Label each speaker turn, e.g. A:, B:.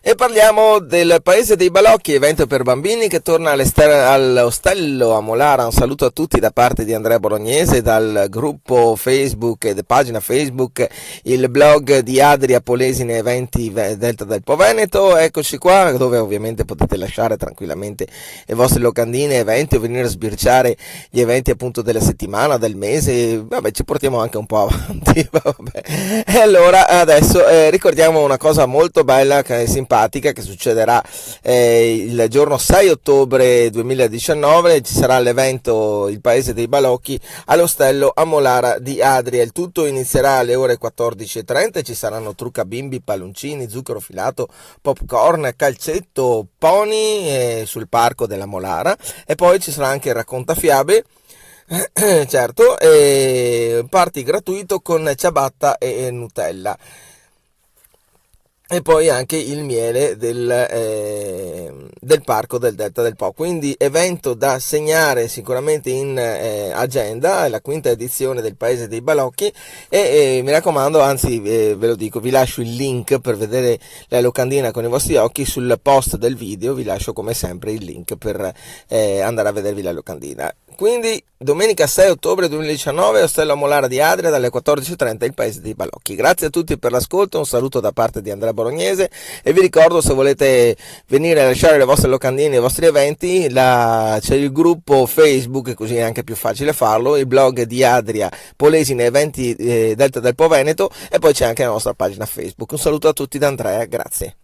A: E parliamo del Paese dei Balocchi, evento per bambini che torna all'Ostello a Molara. Un saluto a tutti da parte di Andrea Bolognese, dal gruppo Facebook e pagina Facebook, il blog di Adria Polesine Eventi Delta del Po Veneto. Eccoci qua, dove ovviamente potete lasciare tranquillamente le vostre locandine, eventi, o venire a sbirciare gli eventi appunto della settimana, del mese. Vabbè, ci portiamo anche un po' avanti. Vabbè. E allora adesso ricordiamo una cosa molto bella, che è simpatica, che succederà il giorno 6 ottobre 2019. Ci sarà l'evento Il Paese dei Balocchi all'Ostello a Molara di Adria. Il tutto inizierà alle ore 14:30 e ci saranno trucca bimbi, palloncini, zucchero filato, popcorn, calcetto, pony sul parco della Molara, e poi ci sarà anche il raccontafiabe. Certo, party gratuito con ciabatta e Nutella. E poi anche il miele del parco del Delta del Po. Quindi evento da segnare sicuramente in agenda, è la quinta edizione del Paese dei Balocchi, e mi raccomando, anzi ve lo dico, vi lascio il link per vedere la locandina con i vostri occhi. Sul post del video vi lascio come sempre il link per andare a vedervi la locandina. Quindi domenica 6 ottobre 2019, Ostello Molara di Adria, dalle 14:30, il Paese dei Balocchi. Grazie a tutti per l'ascolto, un saluto da parte di Andrea Bolognese, e vi ricordo, se volete venire a lasciare le vostre locandine, i vostri eventi, c'è il gruppo Facebook, così è anche più facile farlo, il blog di Adria Polesine Eventi Delta del Po Veneto, e poi c'è anche la nostra pagina Facebook. Un saluto a tutti da Andrea, grazie.